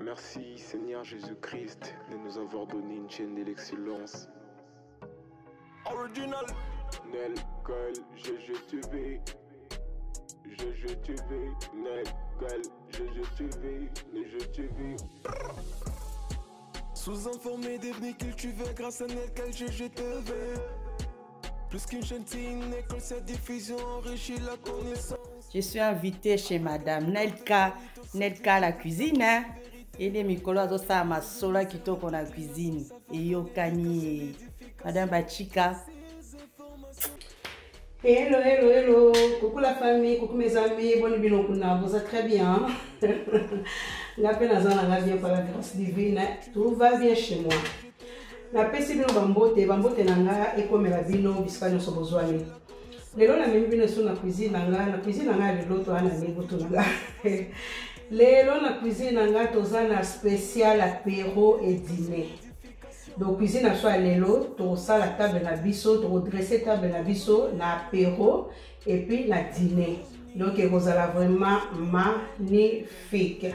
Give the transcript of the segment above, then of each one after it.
Merci Seigneur Jésus-Christ de nous avoir donné une chaîne de l'excellence. Original. Nel, Col, GGTV. GGTV. Nel, Col, GGTV. GGTV. Sous-informé, devenu cultivé grâce à Nel, Col, GGTV. Plus qu'une chaîne, c'est une école, cette diffusion enrichit la connaissance. Je suis invitée chez Madame Nelka la cuisine. Hein? Et les mikolo azosa masola kitoko na cuisine. Et yokani Madame Bachika. Hello. Coucou la famille, coucou mes amis, bonne nuit, vous êtes très bien. La peine à bien par la grâce divine. Tout va bien chez moi. La pesi bino bambote nanga et comme la bino biskanyo so bozwani. Lelo na mimi bino so na cuisine nanga lelo to ana nebutu nanga. Lelo na cuisine nanga tozana spécial apéro et dîner. Donc cuisine na so lelo to sala table na biso, to dresser table na biso na apéro et puis na dîner. Donc vous allez vraiment magnifique.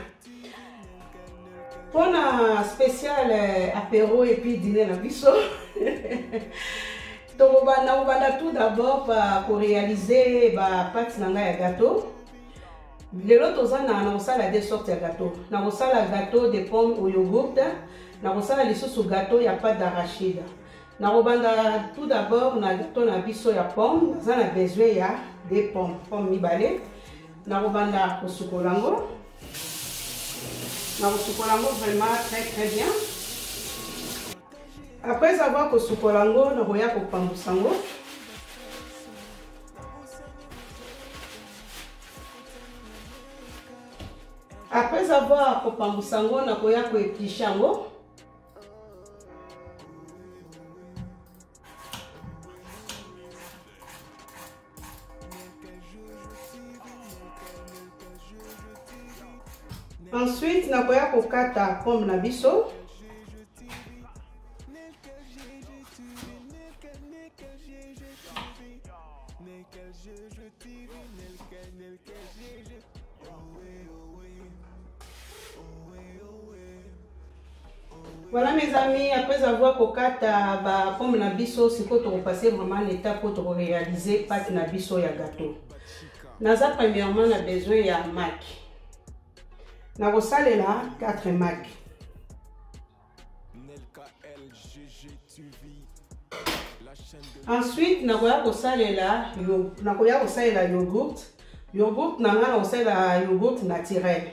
Pour un spécial apéro et puis dîner na biso, on va tout d'abord pour réaliser la pâte de gâteau. Les autres on deux sortes de gâteaux. On a gâteau de pommes au yogourt, on a les sauces au gâteau, il n'y a pas d'arachide. Tout d'abord, on a gâteau na biso ya pommes, on a besoin de pommes mibalé. On a au sukolango. Vraiment très bien. Après avoir que sukolango, on va y pambusango. Après avoir que pambusango, on va y épichango. Ensuite, na koya kokata pomme na biso. Voilà mes amis, après avoir kokata ba pomme na biso, c'est que tu repasser vraiment l'étape pour réaliser pâte na biso ya gâteau. Naza premièrement on a besoin ya mac. Na kosalela 4 mac. Ensuite na koya kosalela yogourt. Yogourt na nga na kosalela yogourt naturel.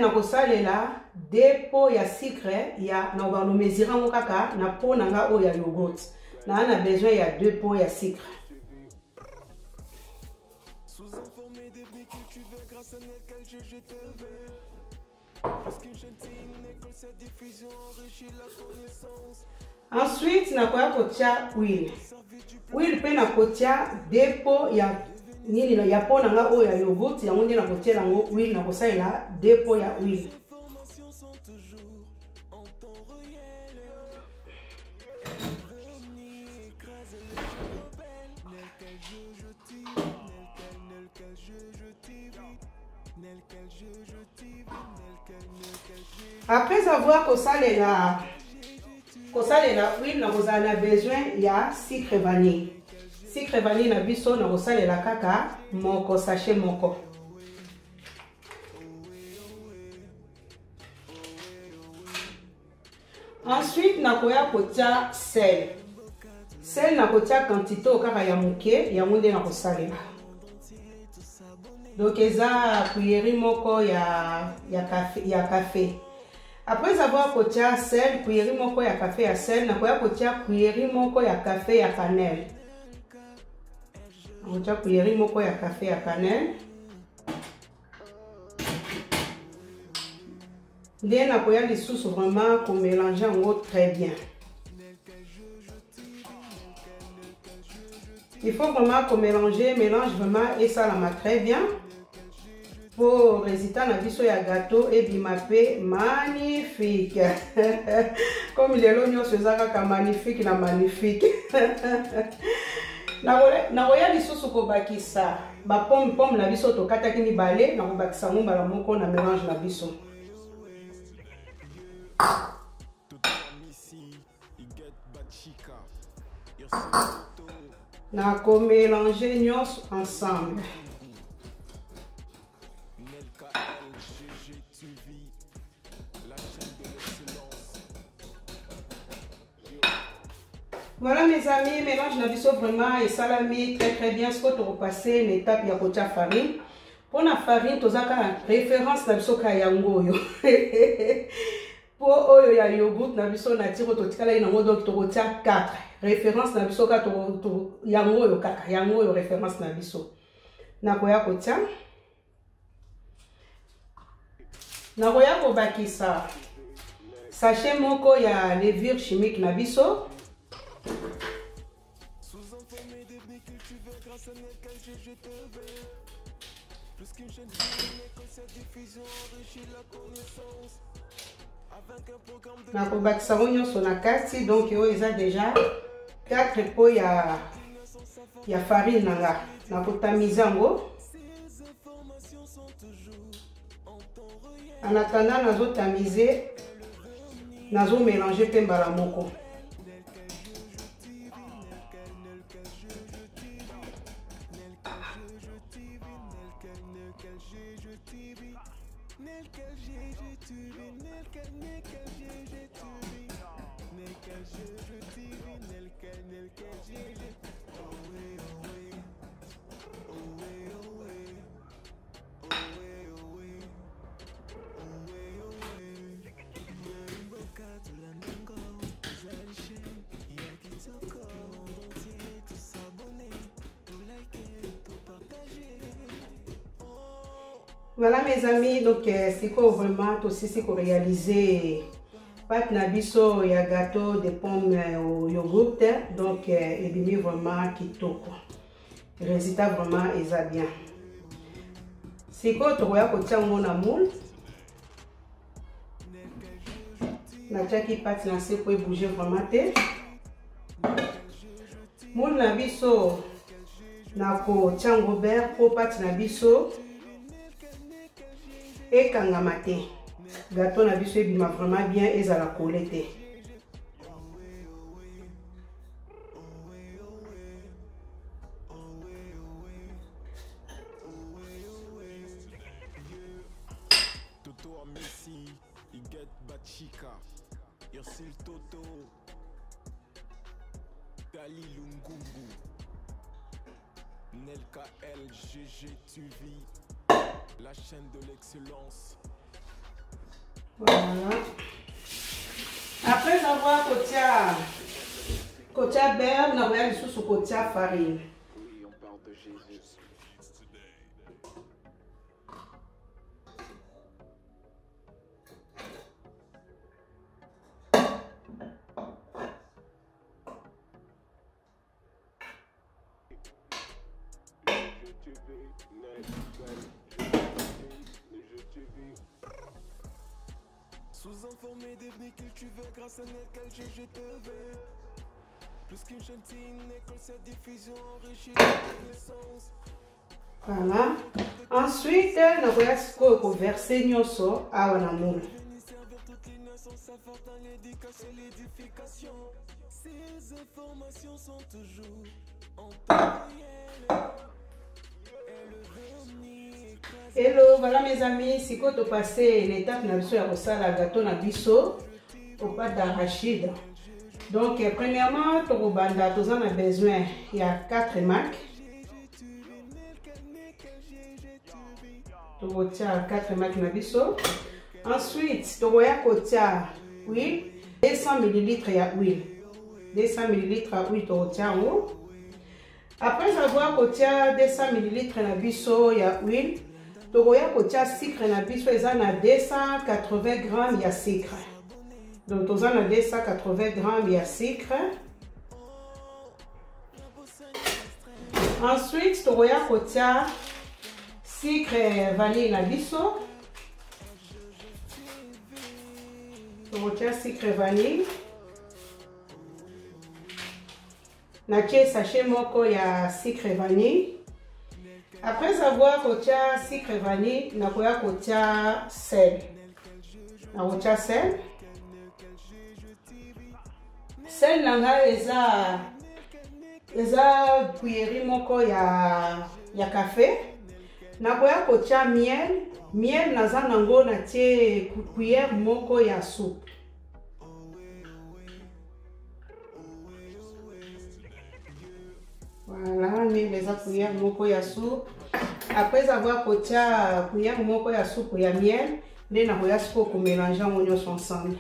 Na kosalela 2 pots ya sucre ya na ba lo mesurer ngo kaka na pot nanga o ya yogourt. Na a besoin ya 2 pots ya sucre. Ensuite na koya kotia huile. Huile pe na kotia 2 pots ya nini ya pot nanga o ya yogourt ya ngonde na kotia lango huile na kosalela 2 pots ya huile. Après avoir kosalela huile na kozala besoin ya sucre vanille. Sucre vanille na biso na kosalela kaka moko sachet moko. Ensuite na koya kotia sel. Sel na kotia quantité o kaka ya moke ya ngonde na kosalela. Donc eza cuillère moko ya café. Après avoir kotia sel, cuillère moko ya café ya sel, na koya kotia cuillère moko ya café ya cannelle. On tient cuillère moko ya café ya cannelle. Bien na koya les sauces vraiment pour mélanger en gros très bien. Il faut vraiment qu'on mélange vraiment et ça la très bien. pour résultat na biso ya gâteau et bimapé magnifique. Comme les lognons se zaka magnifique na magnifique. Na roya lisusu ko bakisa ba pomme na biso to kata kini balé na ko bakisa ngomba la moko na mélange na biso. Na ko mélanger nyos ensemble. Voilà mes amis, mélange na biso vraiment et salami très bien. Ce que tu repasser une étape ya kotia farine. Pour la farine, tu as référence na biso ka yango yo. Pour oyo ya yogourt na biso na tiro to tikala ina ngo donc tu retia 4. Référence na biso ka to yango yo kaka, yango yo référence na biso. Na koya kotia. Na koya ko bakisa. Sachet moko ya levure chimique na biso. Na kobakisa nyonso na kati donc oyo eza déjà 4 pots ya farine nanga na kotamiza yango. En attendant nazo tamiser nazo mélanger pe mbala moko. Voilà mes amis, donc c'est quoi vraiment aussi c'est qu'on réaliser pâte nabiso ya gâteau de pommes au yogourt donc et bien vraiment kitoko. Résultat vraiment est bien. C'est quoi tu vois que tiens mon amour. Na tchaki pâte na c'est pour bouger vraiment té. Mon nabiso na ko tiens Robert pour pâte nabiso. Et kangamate gâteau na biso ebima vraiment bien ezala kolete. Toto Messi, Iget Bachika, Yosil Toto, Gali Lungungu, Nelka LGG TV. La chaîne de l'excellence. Voilà. Après avoir kotia beurre, on va aller sous kotia farine. Oui, on parle de Jésus. Sous-informé, devenir cultivé grâce à Nelka GGTV. Plus qu'une chaîne, c'est une école, cette diffusion enrichit la connaissance. Voilà. Ensuite, on va verser nyonso awa na moule. Ces informations sont toujours en temps réel. Hello, voilà mes amis, si vous passez l'étape na biso ya kosala gâteau na biso au pâte d'arachide. Donc premièrement, tokobanda toza na besoin ya 4 mac. Tokotia 4 mac na biso. Ensuite, tokoya kotia huile, 200 ml ya huile. 200 ml ya huile tokotia ngo. Après avoir kotia 200 ml na biso ya huile, tokoya kotia sucre na biso eza na 280 g ya sucre. Donc toza na 280 g ya sucre. Ensuite tokoya kotia 6 sucre vanille na biso. Tokotia sucre vanille. Natie sachet moko ya sucre vanille. Après avoir kotia sucre vanille, nakoya kotia sel. Nakotia sel. Sel nanga eza cuillère moko ya café. Nakoya kotia miel. Miel naza nango natie cuillère moko ya soupe. Voilà, miel eza cuillère moko ya soupe. Après avoir kotia cuillère moko ya soupe ya miel, nde nakoya siko ko mélanger nyonso ensemble.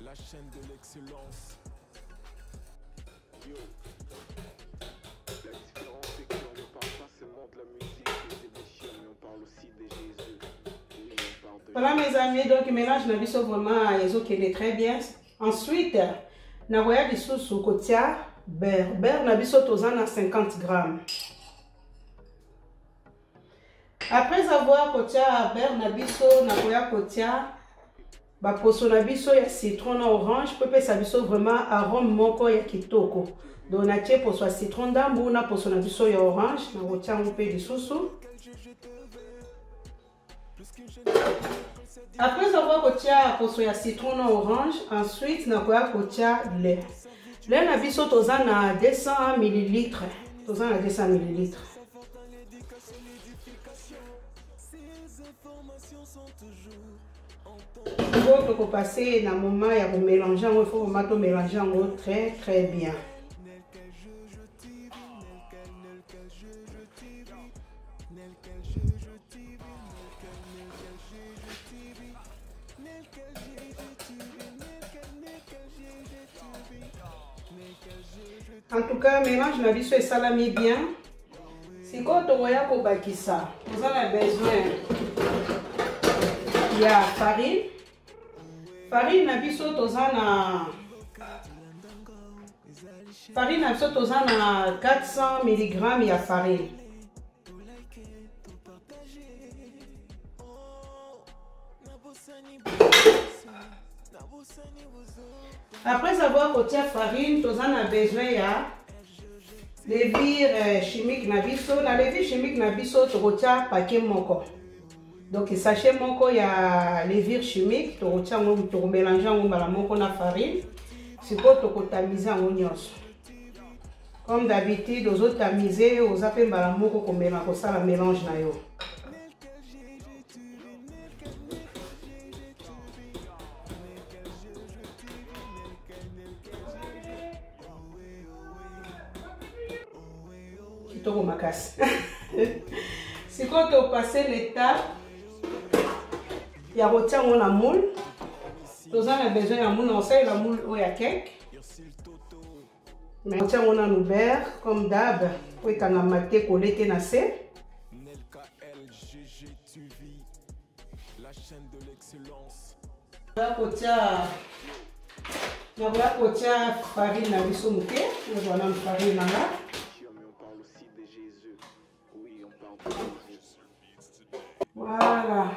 La chaîne de l'excellence. La différence c'est qu'on ne parle pas seulement de la musique, des émissions, mais on parle aussi de Jésus. Oui, on parle de... Voilà mes amis, donc mélange na biso vraiment ezokende très bien. Ensuite, nakoya lisusu kotia beurre. Beurre na biso toza na 50 grammes. Après avoir kotia beurre na biso, nakoya kotia ba poso na biso ya citron na orange, pepe sa biso vraiment arôme moko ya kitoko. Donc natie poso ya citron ndambu na poso na biso ya orange, na kotia mpe lisusu. Après avoir kotia poso ya citron na orange, ensuite nakoya kotia lait. Lait na biso toza na 200 ml. Toza na 200 ml. Il faut passer dans le moment il faut mélanger, il faut mélanger très très bien. En tout cas, mélange na biso et salami bien. Si quand on voit pour bakisa, vous avez besoin il y a farine. Farine na biso tozana farine na biso tozana 400 mg ya farine. Après avoir coté farine, tozana besoin ya levure chimique na biso. Na levure chimique na biso tokotia paquet moko. Donc sachet moko ya levure chimique, tokotia ngo to mélanger ngo bala moko na farine. Siko tokotamiser ngo nyonso. Comme d'habitude, aux autres tamiser, aux appels bala moko ko mélanger ko sala mélange na yo. Kitoko makasi. Siko to passer l'étape ya kotia ngo na moule. Toza na besoin ya moule, on sait la moule ou ya cake. Mais kotia ngo na beurre comme d'hab, pour ekanga maté kolete na se. La chaîne de l'excellence. Na kotia farine na biso muke, na na farine na nga. Voilà.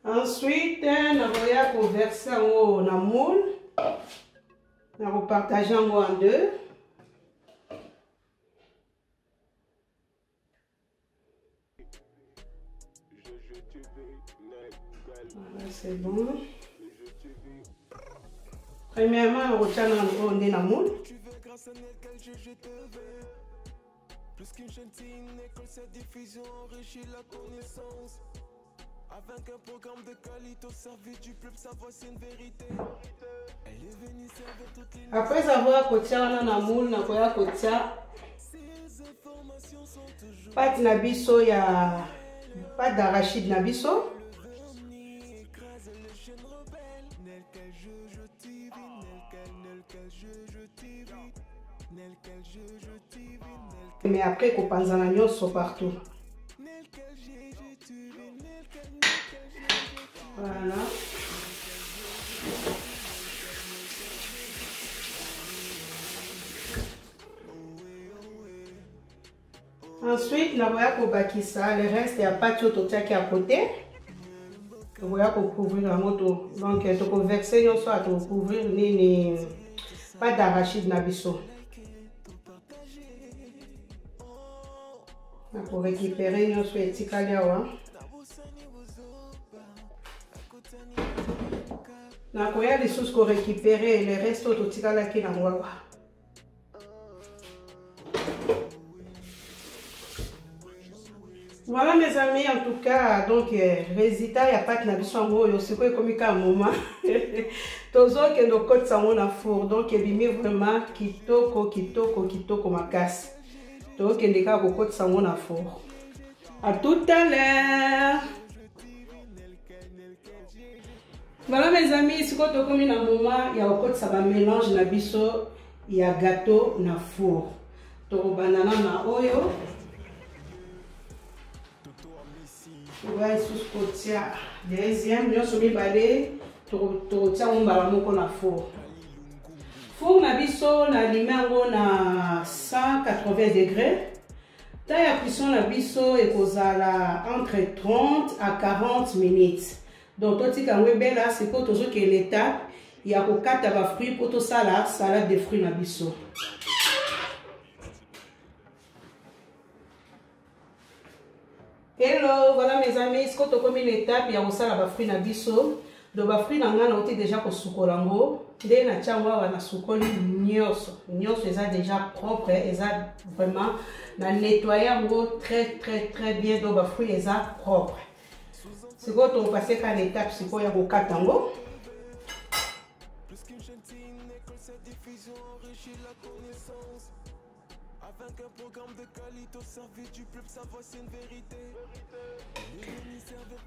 Ensuite, on va verser dans la moule. On va partager en deux. Voilà, c'est bon. Premièrement, on retient dans la moule. Plus qu'une chaîne, c'est une école, cette diffusion enrichit la connaissance. Avec un programme de qualité au service du peuple, sa voix c'est une vérité. Elle est venue servir toutes les... Après avoir coté dans la moule, na koya kotia pâte na biso ya pâte d'arachide na biso. Mais après qu'on pense à l'agneau partout. Voilà. Ensuite, nous allons ça. Le reste, il n'y a pas de tout qui à côté. Nous allons couvrir la moto. Donc, tu peux verser, nous allons couvrir ni pas d'arachide nabiso. Pour récupérer, nous allons étiqueter. Nous allons les choses qu'on récupère et le reste, tout étiqueter qui est dans. Voilà mes amis, en tout cas, donc résultat, il n'y a pas de nabiso en gros, c'est quoi comme un moment. Toujours que nos côtes sont en four, donc il y a vraiment kitoko ma casse. Donc il y a des côtes sont en four. À tout à l'heure. Voilà mes amis, si vous avez un moment, il y a des côtes ça va mélange nabiso, il y a gâteau na four. Donc banana na oyo. Ouais, sous côté deuxième, nous sommes balé, tu tiens un ballon qu'on a four. Four na biso na limango na 180 degrés. Taille à cuisson na biso et kozala entre 30 à 40 minutes. Donc tout ce qu'on veut là, c'est pour toujours que l'étape, il y a au 4 fruits pour tout ça là, salade de fruits na biso. Hello, voilà mes amis, ce que tu as mis l'étape, il y a aussi la fruit na biso. Donc la fruit na ngana oti déjà ko sukolango. Dès na tiawa na sukoli nyoso. Nyoso est déjà propre, est vraiment na nettoyer ngo très bien. Donc la fruit est propre. Ce que tu as passé qu'à l'étape, c'est quoi il y a ko katango.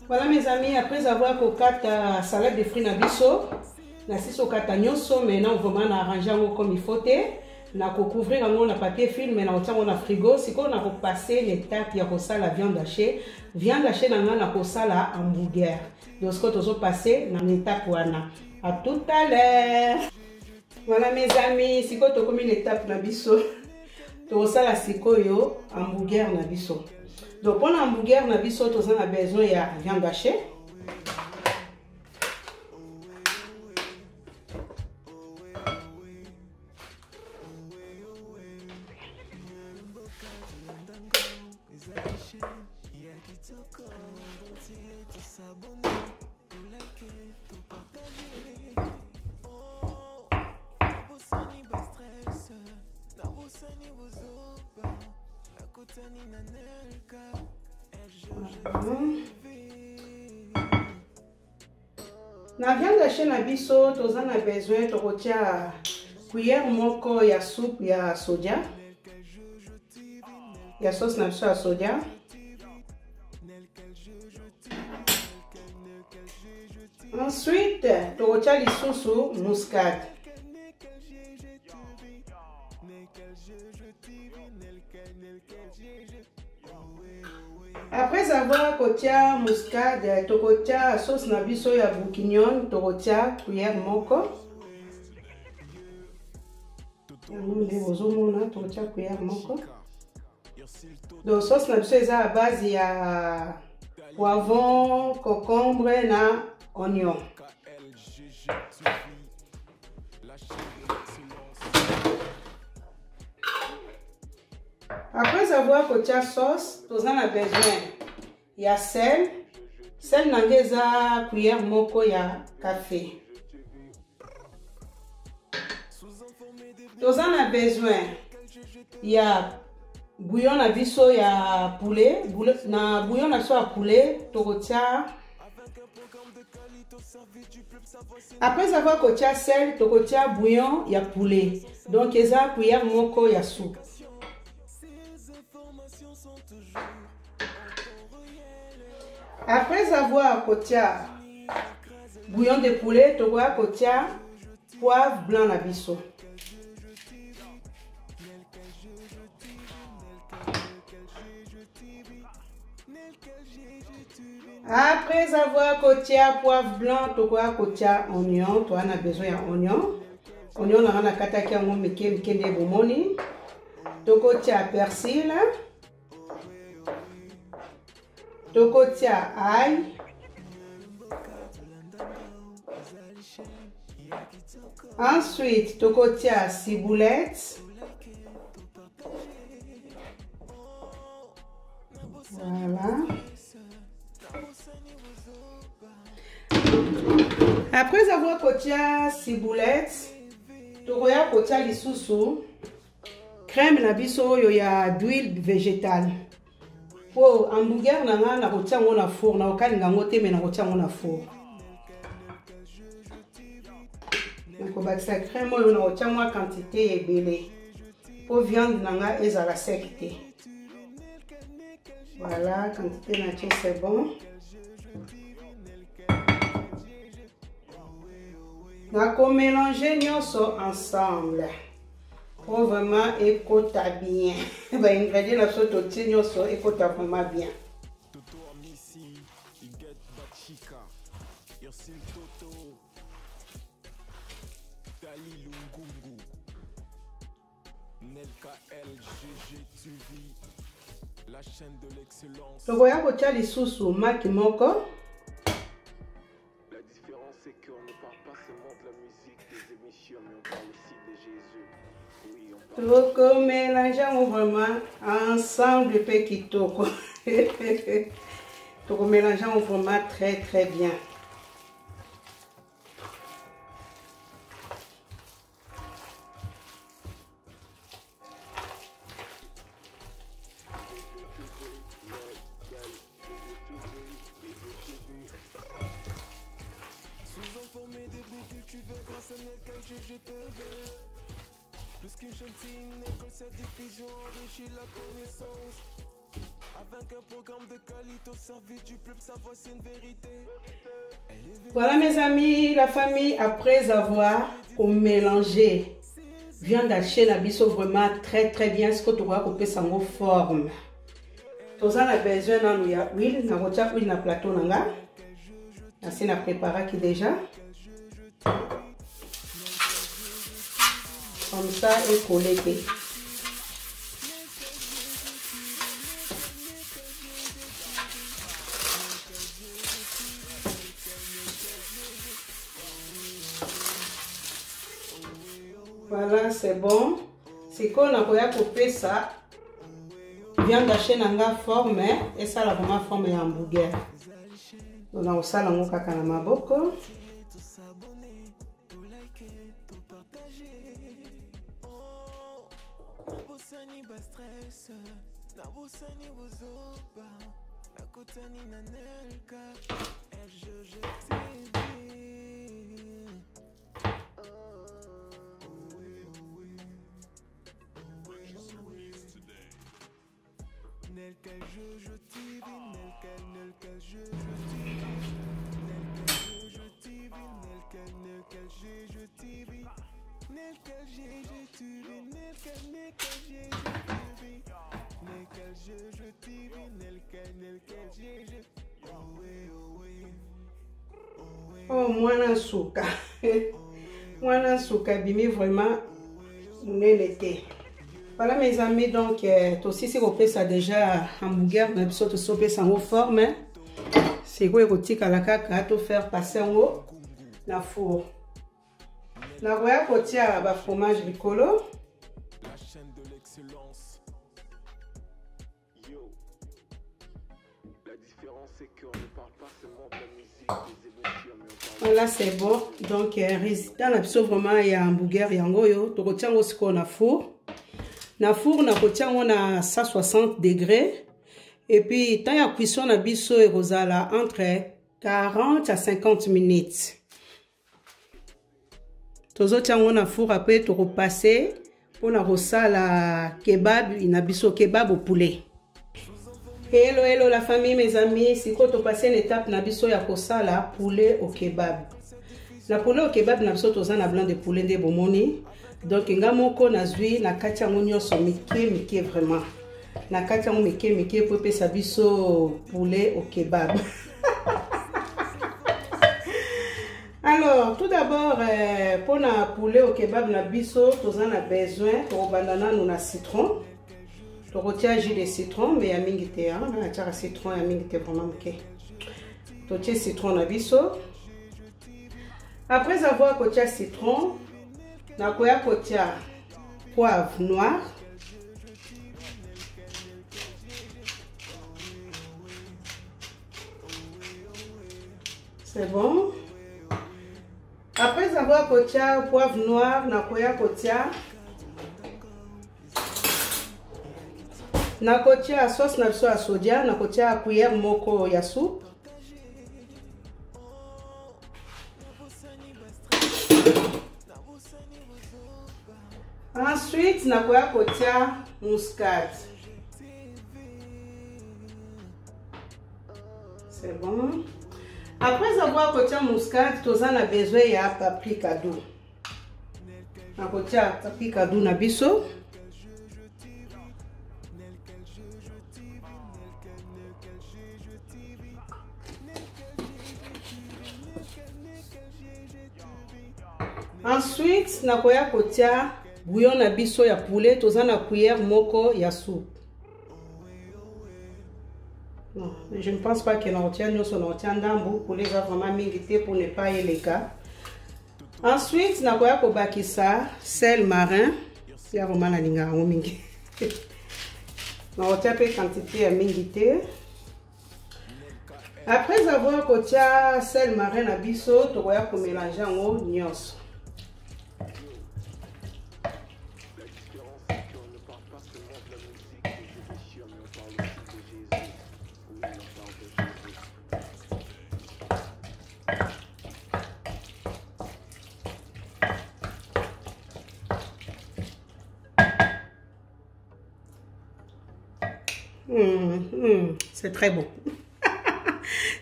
Voilà mes amis, après avoir coquette salade de fruits na biso, na siso kata nyonso, maintenant vraiment on a arrangé comme il faut na couvrir en papier film, maintenant on a frigo, si on a passé l'étape il y a ça la viande hachée na na kosa la hamburger. Donc ce que tu as passé dans l'étape wana. À tout à l'heure. Voilà mes amis, si on a commis l'étape na biso. Tu ça la sikoyo hamburger na biso. Donc pour l'hamburger na biso tu as besoin de viande hachée. Na viande hachée na biso, tu as besoin de cuillère moko ya soupe ya soja. Ya sauce na biso ya soja. Ensuite, tu as les sauces muscade. Après avoir côté muscade, tu as sauce na biso ya bourguignon, tu as cuillère moko. Tu as cuillère moko. Donc sauce na biso est à base ya poivron, concombre na oignon. Après avoir côté sauce, tu as besoin il y sel. Sel n'a cuillère moko ya café. Tu as besoin il y a bouillon na biso ya poulet, na bouillon na biso ya poulet, tu as. Après avoir côté sel, tu as bouillon ya poulet. Donc il y a cuillère moko ya soupe. Après avoir côté bouillon de poulet, tu as côté poivre blanc na biso. Après avoir côté poivre blanc, tu as côté oignon, tu as besoin d'oignon. Oignon na na kata ki ngo mike de bomoni. Tu as persil. tokotia ail. Ensuite, tokotia ciboulette. Voilà. Après avoir kotia ciboulette, tokoya kotia lisusu crème na biso oyo ya d'huile végétale. Po hamburger nanga na kotia ngo na four na okalinga ngo te me na kotia ngo na four. Na ko bakisa crème oyo na kotia ngo quantité ebele. Po viande nanga ezala sec te. Voilà, quantité na tché c'est bon. Na ko mélanger nyonso ensemble. Pour vraiment écouter bien. Les ingrédients na so totie nyonso écouter vraiment bien. La chaîne de l'excellence. Tokoya kotia lisusu maki moko. La différence c'est qu'on ne parle pas seulement de la musique des émissions, mais on parle aussi de Jésus. Oui, on parle. Toko mélangeons vraiment ensemble pe kitoko. Toko mélangeons vraiment très très bien. Plus qu'une gentille école, cette diffusion enrichit la connaissance. Avec un programme de qualité au service du peuple, sa voix c'est une vérité. Voilà mes amis, la famille, après avoir mélangé viande hachée na biso vraiment très très bien, ce que tu vois couper ça en forme. Tous on a besoin d'un huile, na kotia huile na plateau nanga. Assez na préparé qui déjà. Comme ça et collé. Voilà, c'est bon. C'est qu'on a coupé ça. Viande hachée nanga forme et ça la vraiment forme ya hamburger. On a aussi la moka kana maboko. Oh, mwana suka. Mwana suka bimi vraiment l'été. Voilà mes amis, donc aussi si vous faites ça déjà hamburger, mais si vous faites ça en forme, c'est quoi que tu as la faire passer en haut la four. La voie côté à fromage bicolo. La chaîne de l'excellence. Yo. La différence c'est qu'on ne parle pas seulement de la musique des émotions, mais on parle. Voilà, c'est bon. Donc résultat na biso vraiment il y a hamburger yango yo, to kotia ngo siko na four. Na four na kotia ngo na 160 degrés. Et puis tant ya cuisson na biso e rozala entre 40 à 50 minutes. Tozo tiango na four après to repasser pour na rosala kebab, ina biso kebab au poulet. Hello hello la famille mes amis, si ko to passer l'étape na biso ya kosala poulet au kebab. La poulet au kebab na biso toza na blanc de poulet de bomoni. Donc nga moko na zui na kati yango nyonso mike vraiment. Na kati yango mike pour pesa biso poulet au kebab. Alors, tout d'abord, pour la poulet au kebab na biso, nous avons besoin pour bandana nous na citron. tokotia jus de citron mais ya mingi te hein na tia citron ya mingi te vraiment ok totie citron na biso. Après avoir kotia citron na koya kotia poivre noir. C'est bon. Après avoir kotia poivre noir na koya kotia na kotia sauce na biso ya sodia na kotia cuillère moko ya soupe. Ensuite na koya kotia muscade. C'est bon. Après avoir kotia muscade, toza na besoin ya paprika doux. Na kotia paprika doux na biso. Ensuite, na koya kotia bouillon na biso ya poulet, toza na cuillère moko ya soupe. Non, je ne pense pas que l'on tient nous on tient d'ambo pour les vraiment mingité pour ne pas y les cas. Ensuite, na koya ko bakisa sel marin, il y a vraiment la linga en mingi. On tient peu quantité à mingité. Après avoir kotia sel marin na biso, to koya ko mélanger en nyos. C'est très bon.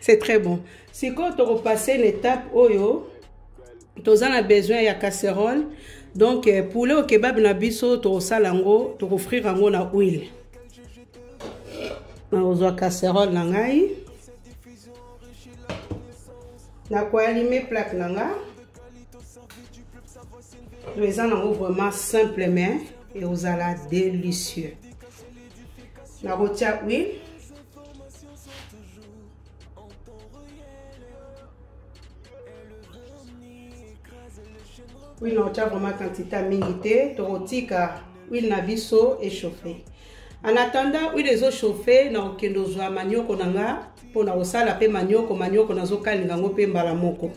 C'est très bon. Si quand tu repasses l'étape oyo, tu as besoin de casserole. Donc poulet au kebab na biso to salango, to offrir ango na huile. Na ozo casserole na ngai. Na ko allumer plaque na nga. Les en vraiment simplement et aux ala délicieux. Na rotia huile. Oui, on a vraiment quantité mingité, torotika, huile na biso échauffée. En attendant, huile les eaux chauffées, na okendo zwa manioko nanga, pour na osala pe manioko na zo kalinga ngo pe mbala moko.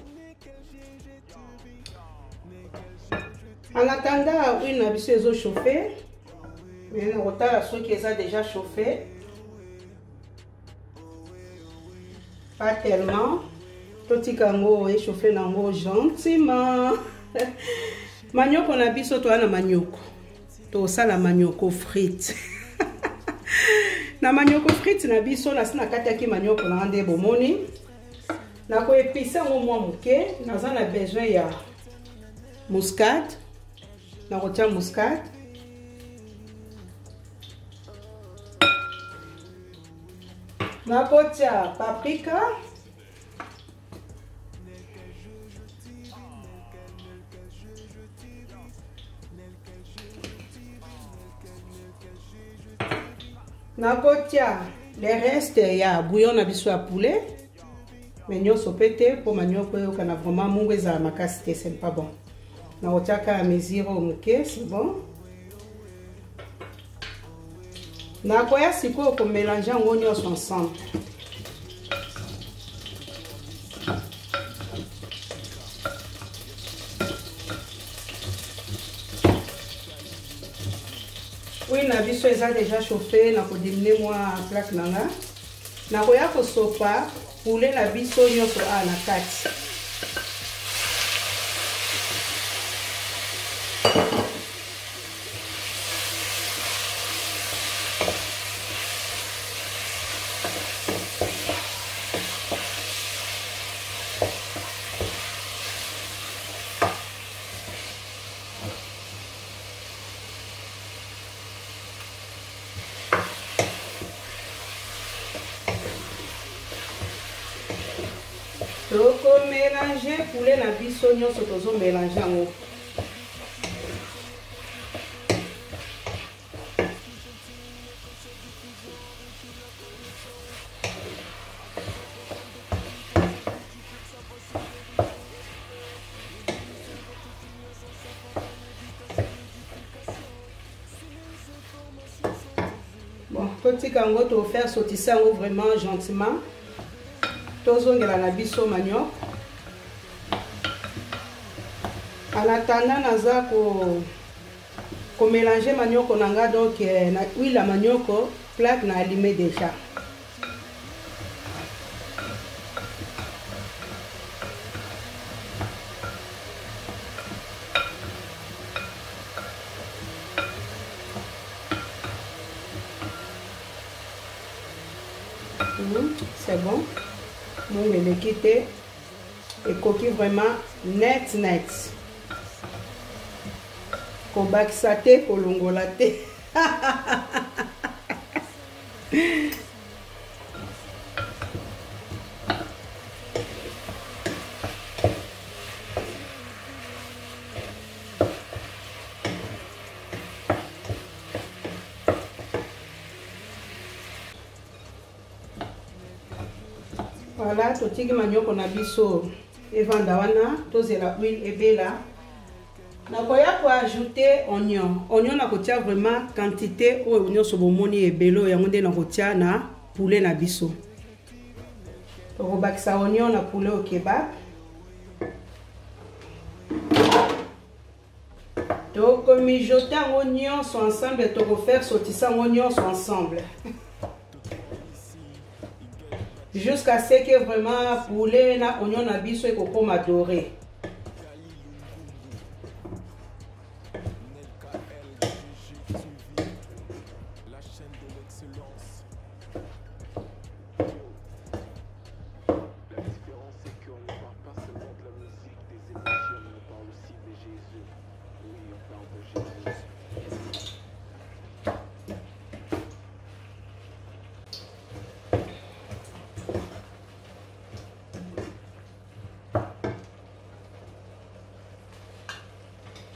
En attendant, huile na biso les eaux chauffées, mais on a ceux qui ont déjà chauffé. Pas tellement. Totika ngo échauffé nango gentiment. Manioko na biso to ana manioko. To sala manioko frites. Na manioko frites na biso na sina kataki manioko na ande bomoni. Na ko épicé ngo mwa muke, na za na besoin ya muscade. Na kotia muscade. Na kotia paprika. Na kotia le reste ya bouillon na biso ya poulet. Mais nyoso pété pour manioko yo kana vraiment mungwe za makasi c'est pas bon. Na kotia ka mesure au muke, c'est bon. Na koya siko ko mélanger ngo nyonso ensemble. Oui, na biso eza déjà chauffé, na ko diminuer moi plaque nanga. Na koya ko sopa poulet na biso nyonso a na kati. Donc mélanger poulet na biso nyonso tozo mélanger ngo. totika yango to faire sautisser yango vraiment gentiment. Tozongela na biso manioc. En attendant naza ko mélanger manioc nanga donc na huile la manioc plaque na allumé déjà. C'est bon. Nous me le quitter et coquille vraiment net. Kobakisate kolongolate. Voilà, totiki manioc na biso evanda wana tozela huile ebela. Nakoya pour ajouter oignon. Oignon nakotia vraiment quantité o oignon sobomoni ebelo yango nde nakotia na poulet na biso. Tokobakisa oignon na poulet au kebab. Tokomijoter yango nyonso ensemble, tokofaire sautisser yango nyonso ensemble. Jusqu'à ce que vraiment poulet na oignon na biso ekokoma doré.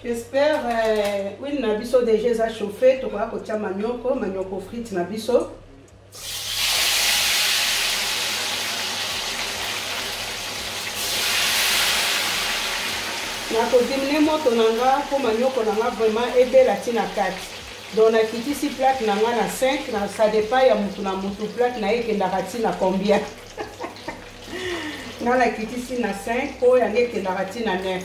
J'espère oui na biso déjà ça chauffé to ko tia manioc frites na biso. Na ko dimine moto nanga ko manioc nanga vraiment ebela tina kati. Donc na kiti si plaque nanga na 5 na ça dépend ya mutu na mutu plaque na ekenda kati na combien. Na la kiti si na 5 ko ya ekenda kati na 9.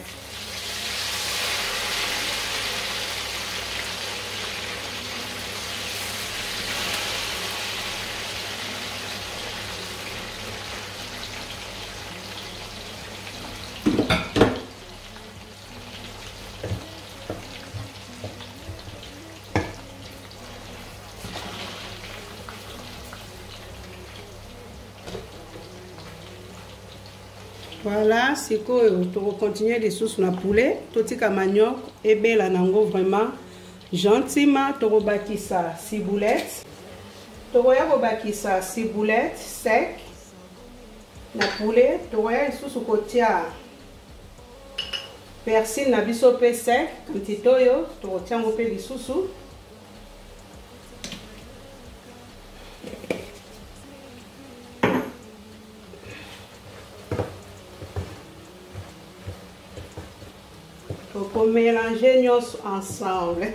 Voilà, c'est quoi, tu vas continuer les sauces na poulet, totika manioc et bela nango vraiment gentiment, tu vas bâtir ça ciboulette, tu vas bâtir ça ciboulette sec, na poulet, tu vas les sauces côté persil na biso pe sec, quand tu toyo, tu vas tiens un peu les sauces. Pour mélanger nous ensemble.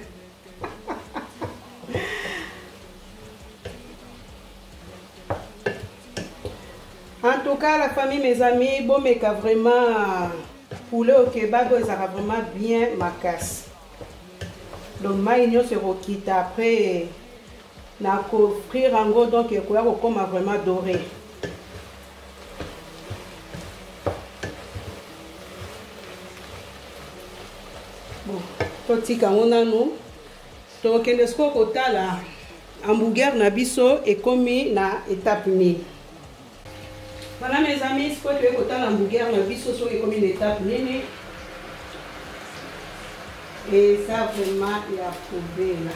En tout cas, la famille, mes amis, bon, mais vraiment poulet au kebab, ça va vraiment bien ma casse. Donc, maïgno se requitte après, na frire en gros, donc, comme vraiment doré. Totika onano to kende sko kotala hamburger na biso et komi na étape ni. Voilà mes amis, ce que tu kotala hamburger na biso so komi na étape ni. Et ça vraiment il a prouvé là.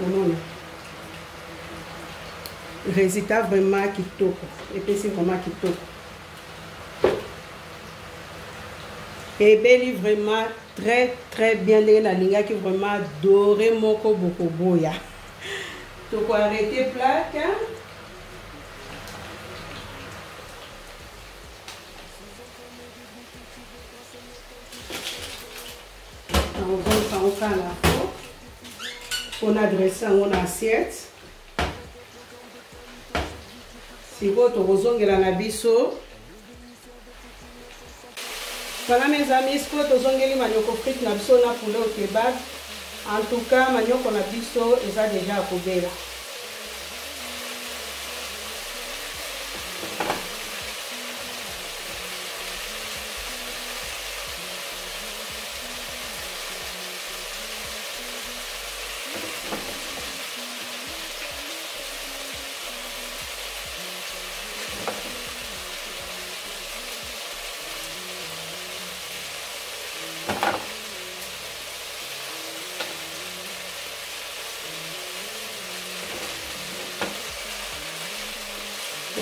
Non. Résultat vraiment qui top. Et puis c'est vraiment qui top. Et beli vraiment très bien la ligne qui vraiment doré moko beaucoup boya. Donc on arrêter plaque. On va la peau. On a dressé en assiette. Si vous avez la biso. Voilà mes amis, si vous avez manioko frites na biso na poulet au kebab. En tout cas, manioko na biso eza déjà à kobela.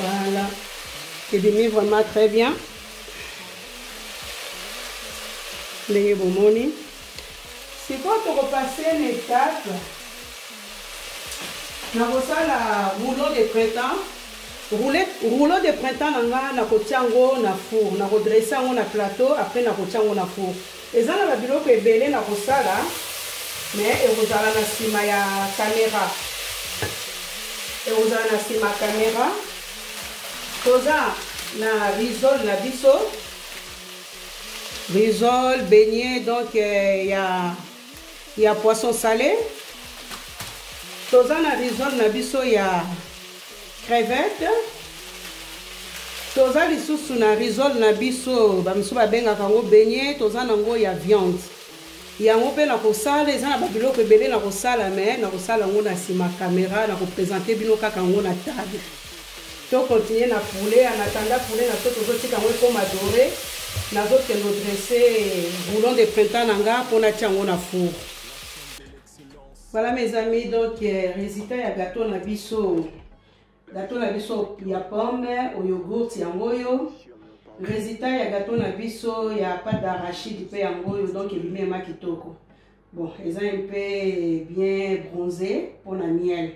Voilà, c'est demi vraiment très bien. Les bomoni. Si vous repassez une étape, na la rouleau de printemps. Rouleau de printemps na kotiango na four, na redresser on na plateau, après na kotiango na four. Et ça na biloko ebele na kosala, mais et vous allez na sima ya caméra. Et vous allez na sima caméra. Toza na risol na biso. Risol, beignet, donc il y a poisson salé. Toza na risol na biso ya crevette. Toza lisusu na risol na biso bamiso babengaka ngo beignet. Toza nango ya viande. Yango pe na kosala eza na babiloko ebele na kosala mais na kosala ngo na sima caméra na koprésenter bino kaka ngo na table. To continuer na poulet en attendant poulet na to tozotika ngo comme adoré na zo ke no dresser boulon de printemps nanga pona tiango na four. Voilà mes amis, donc résultat ya gâteau na biso. Gâteau na biso ya pomme au yogourt yangoyo. Résultat ya gâteau na biso ya pâte d'arachide pe yangoyo donc ebimé ma kitoko. Bon, ils ont un peu bien bronzé pour la miel.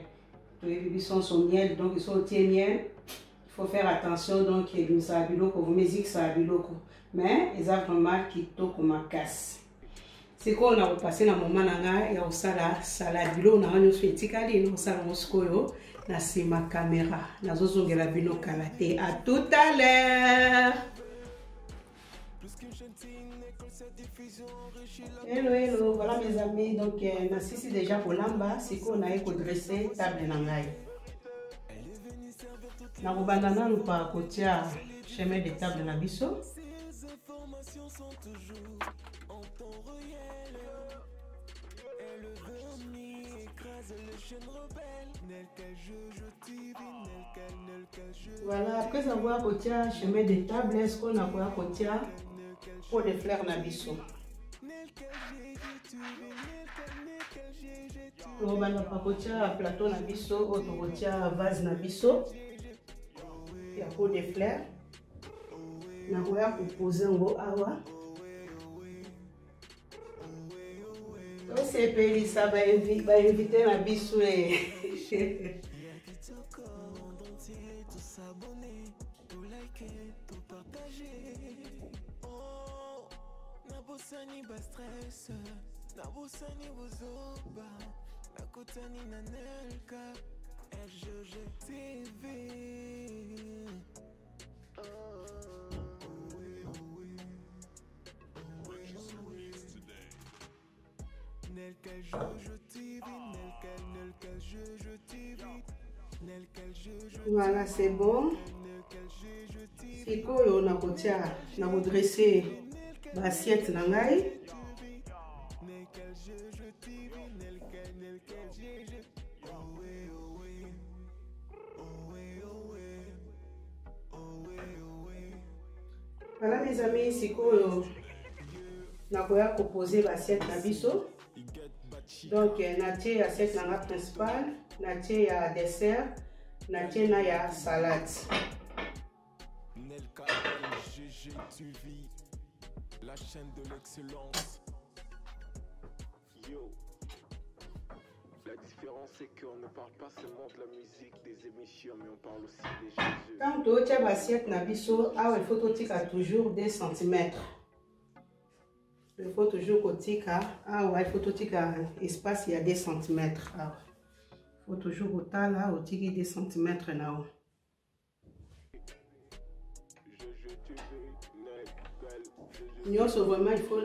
Ils sont son miel, donc ils sont au thé miel. Il faut faire attention, donc ça a biloko, vous me dites que ça a biloko. Mais ils ont vraiment kitoko ma casse. C'est quoi on a repassé dans le moment où il y a salade bilo na on fait tikali no sala moskoyo na c'est ma caméra na zozo ngela bino kalate. À tout à l'heure. Hello, voilà mes amis, donc merci déjà pour l'amba, c'est qu'on a dressé table nangai. Na robandana nous pas côté chemin de table na biso. Voilà, après avoir côté chemin de table, est-ce qu'on a quoi côté pour des fleurs na biso. On va na pakotia plateau na biso, autre kotia vase na biso. Il y a pour des fleurs. Na koya proposer ngo awa. Donc c'est peli ça va inviter na biso et Nabosani ba stress, nabosani bozoba, nakotani na Nelka, LGG TV. Nelka Jojo TV, Nelka Jojo TV, Nelka Jojo. Voilà, c'est bon. C'est quoi on a kotia, na redresser l'assiette nangai. Voilà mes amis, c'est quoi na koya proposer l'assiette na biso. Donc natie assiette nanga principale, natie ya dessert, natie na ya salade. Nelka LGG TV, la chaîne de l'excellence. Yo, la différence c'est qu'on ne parle pas seulement de la musique, des émissions, mais on parle aussi des Jésus. Quand tu as l'assiette na biso, il faut que tu aies toujours 2 cm. Il faut toujours kotika. Ah ouais, il faut totika espace il y a 2 cm. Ah, il faut toujours autant là, otiki 2 cm là. Nyonso vraiment il faut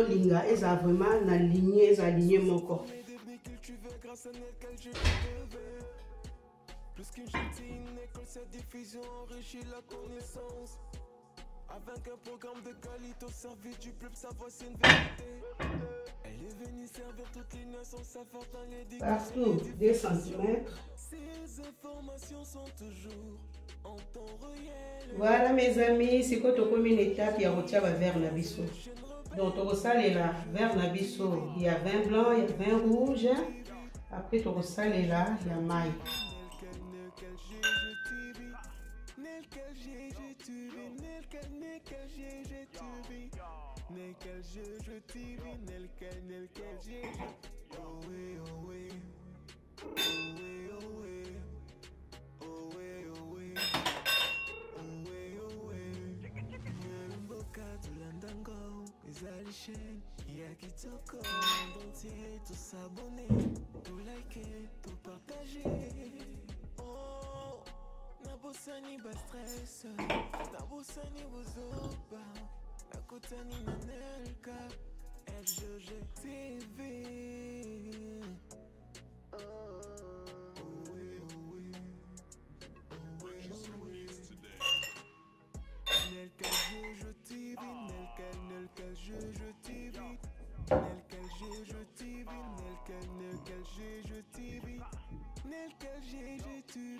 linga et ça vraiment na lignée, ça aligné mon corps. Plus qu'une gentille, une école, cette diffusion enrichit la connaissance. Avec un programme de qualité au service du peuple, sa voix c'est une vérité. Elle est venue servir toutes les nations, savoir dans l'éducation. Partout, 2 cm. Ces informations sont toujours en temps réel. Voilà mes amis, c'est quoi tu comme une étape, il y a retiré vers l'abisso. Donc tu salé là, vers l'abisso, il y a vin blanc, il y a vin rouge. Après tu salé là, il y a maille. Il y a qui te connaît, monde entier, tout s'abonner, tout liker, tout partager. Oh, Nabosani ba stress, Nabosani bozoba, Nakotani nanelka, LGG TV. Nelka je TV, Nelka je TV, Nelka je TV, Nelka je TV, Nelka je TV,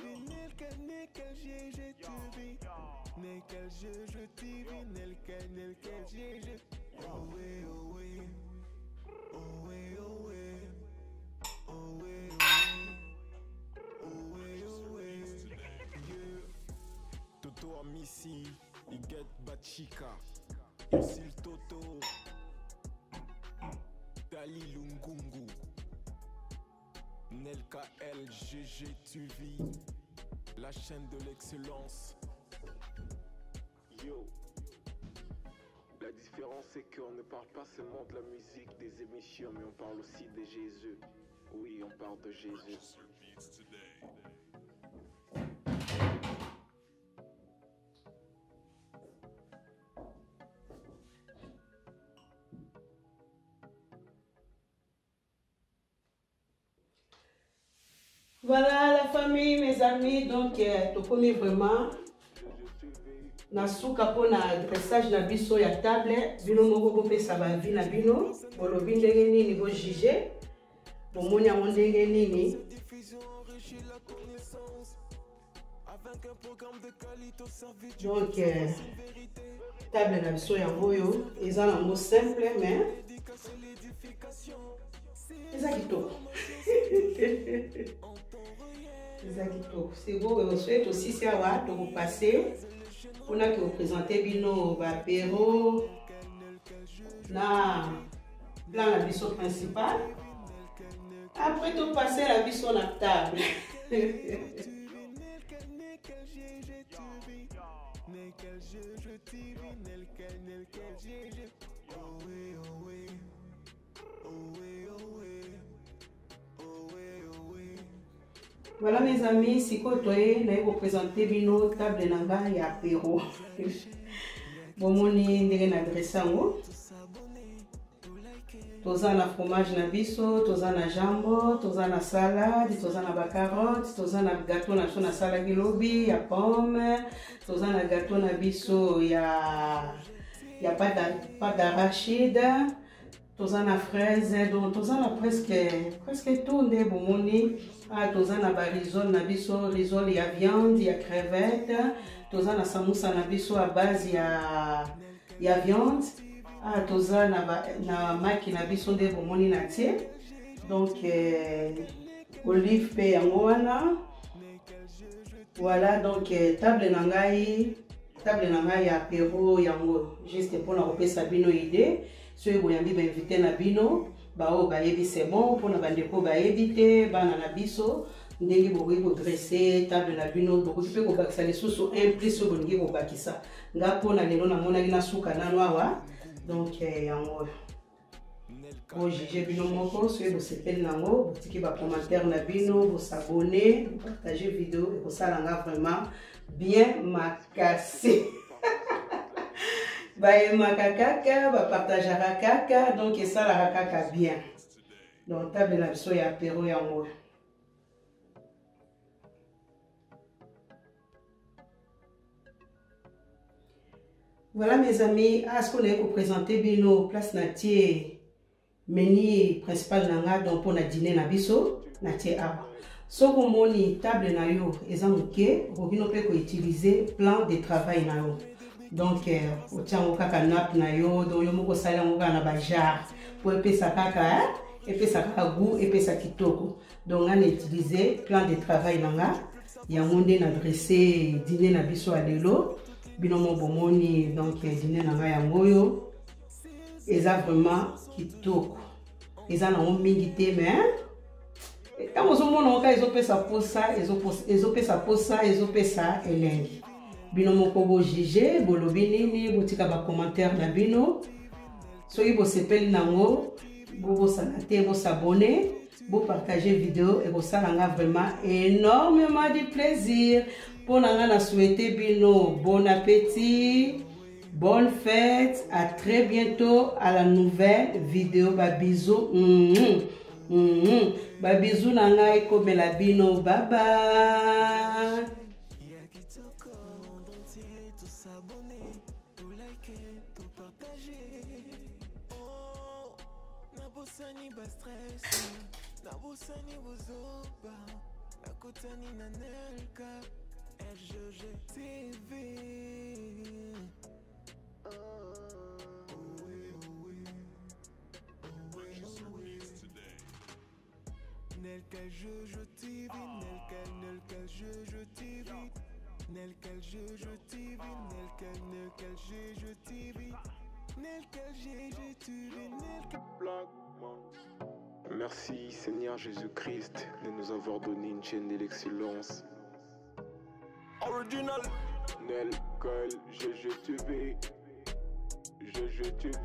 Nelka je TV, Nelka je TV, Nelka je. Oh ouais, oh ouais, oh ouais, oh ouais, oh ouais, oh ouais, oh ouais, yeah. Toto Amisi, Iget Bachika, Yosil Toto, Dali Lungungu, Nelka LGG TV, la chaîne de l'excellence. Yo, la différence c'est qu'on ne parle pas seulement de la musique, des émissions, mais on parle aussi de Jésus. Oui, on parle de Jésus. Voilà la famille, mes amis, donc tu connais vraiment nasuka pour na dressage na biso ya table bino moko bopesa ba vie na bino bolobi ndenge nini bo juger bomoni yango ndenge nini. Donc table na biso yango oyo eza na mot simple mais eza kitoko. C'est beau, on souhaite aussi savoir de vous passer. On a que vous présenter bino apéro na plan la biso principal. Après tout passer la biso na table. Voilà mes amis, si côté là vous présenter bino table nanga ya apéro. Bomoni ndenge na dressango. Toza na fromage na biso, toza na jambon, toza na salade, toza na ba carottes, toza na gâteau na so na salade lobi ya pomme, toza na gâteau na biso ya pâte d'arachide. Toza na fraise, donc toza na presque tout nde bomoni. Ah, toza na ba risole na biso, risole ya viande, ya crevette. Toza na samoussa na biso à base ya viande. Ah, toza na maki na biso nde bomoni na tie. Donc olive pe yango wana. Voilà, donc table na ngai ya apéro yango juste pour na kopesa bino idée. So boyambi ba invité na bino bao bayebi c'est bon pour na bandeko bayebi te bana na biso ndenge bokoki kodresse table na bino bokoki mpe kobakisa lisusu un plus oyo bolingi kobakisa nga mpona lelo namonaki nasuka nano awa donc yango Vous jugez bino moko, soyez vous sepel nango, vous tiki ba commentaire na bino, vous s'abonner, vous partager vidéo et vous ça langa vraiment bien makasi. Ba makaka, ba partager kaka, donc et ça la kaka bien. Donc table na biso ya apéro ya moi. Voilà mes amis, à ce qu'on est pour présenter bino place natie menu principal nanga donc pour na dîner na biso natie awa. So vous moni table na yo ezamuke, vous bino pe ko utiliser plan de travail na yo. Donc au tiango kaka nap na yo, donc yo moko sala ngoka na ba jar pour epesa kaka epesa kaka goût epesa kitoko. Donc on utiliser plan de travail nanga ya monde na dresser dîner na biso a lelo. Binomo bomoni donc dîner nanga ya ngoyo eza vraiment kitoko eza na mingi te mais quand vous mona ka ezopesa posa ezopesa elengi binomo ko bo juger bolobi nini botika ba commentaire na bino soki bo sepeli nango bo sanate bo s'abonner bo partager vidéo et bo salanga vraiment énormément de plaisir. Pour nous souhaiter bino bon appétit, bonne fête, à très bientôt à la nouvelle vidéo. Ba bisous, ba bisous nanga eko mela bino, bye bye. Nelka je TV, Nelka je TV, Nelka je TV, Nelka je TV, Nelka je TV, Nelka Merci Seigneur Jésus-Christ de nous avoir donné une chaîne de l'excellence. Original Nelka je TV, je TV.